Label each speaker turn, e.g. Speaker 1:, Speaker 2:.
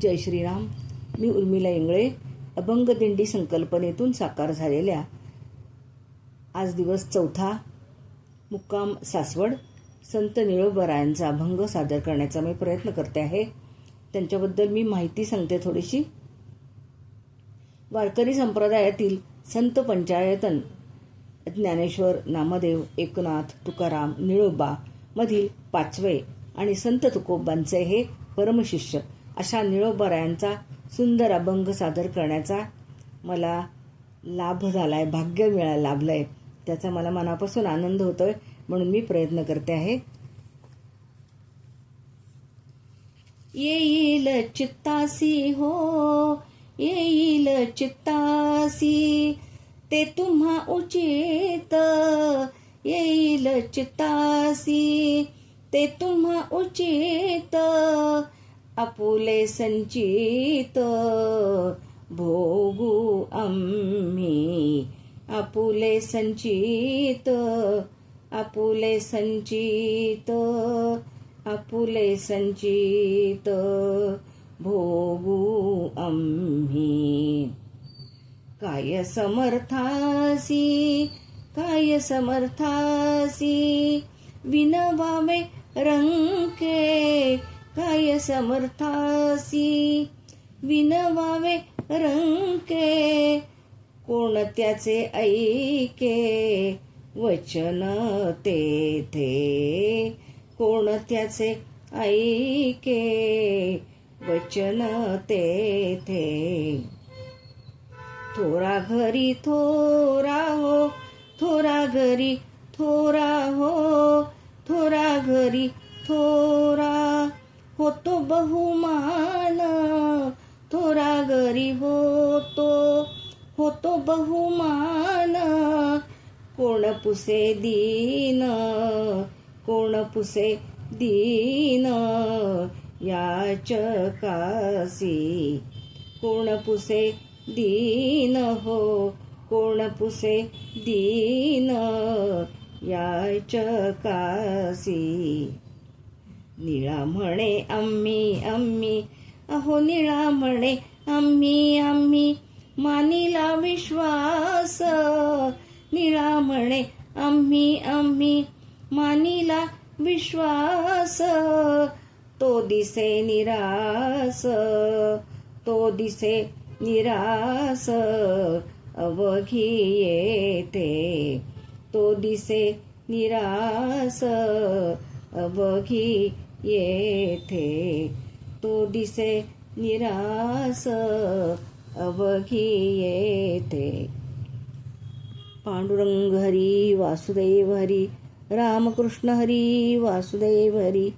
Speaker 1: जय श्रीराम. मी उर्मिला इंगळे. अभंग दिंडी संकल्पनेतून साकार झालेल्या आज दिवस 4 मुक्काम सासवड संत निळोबारायांचा अभंग सादर करण्याचा मी प्रयत्न करते आहे. त्यांच्याबद्दल मी माहिती सांगते थोडीशी. वारकरी संप्रदायातील संत पंचायतन ज्ञानेश्वर, नामदेव, एकनाथ, तुकाराम, निळोबा मधील 5वे आणि संत तुकोबांचे हे परमशिष्य अशा निळोबारायांचा सुंदर अभंग सादर करण्याचा मला लाभ झालाय, भाग्य लाभलंय. त्याचा मला मनापासून आनंद होतोय, म्हणून मी प्रयत्न करते आहे. येईल चित्तासी हो, येईल चित्तासी ते तुम्हा उचित, येईल चित्तासी ते तुम्हा उचित, आपुले संचित भोगू आम्ही, आपुले संचित, आपुले संचित, आपुले संचित भोगू आम्ही. काय समर्थासी, काय समर्थासी विनवावे रंके, काय समर्थासी विनवावे रंके, कोणत्याचे ऐके वचन तेथे, कोणत्याचे ऐके वचन तेथे. थोरा घरी थोरा हो, थोरा घरी थोरा हो, थोरा घरी थोरा होतो बहुमान, थोरा घरी होतो बहुमान, कोण पुसे दीन, कोण पुसे दीन याचकासी, कोण पुसे दीन हो, कोण पुसे दीन याचकासी. निळा म्हणे आम्ही आम्ही, अहो निळा म्हणे आम्ही आम्ही मानिला विश्वास, निळा म्हणे आम्ही आम्ही मानिला विश्वास, तो दिसे निरास, तो दिसे निरास अवघी येते, तो दिसे निरास अवघी येथे, तो दिसे निरास अवघी येथे. पांडुरंग हरी वासुदेव हरी, रामकृष्ण हरी वासुदेव हरी.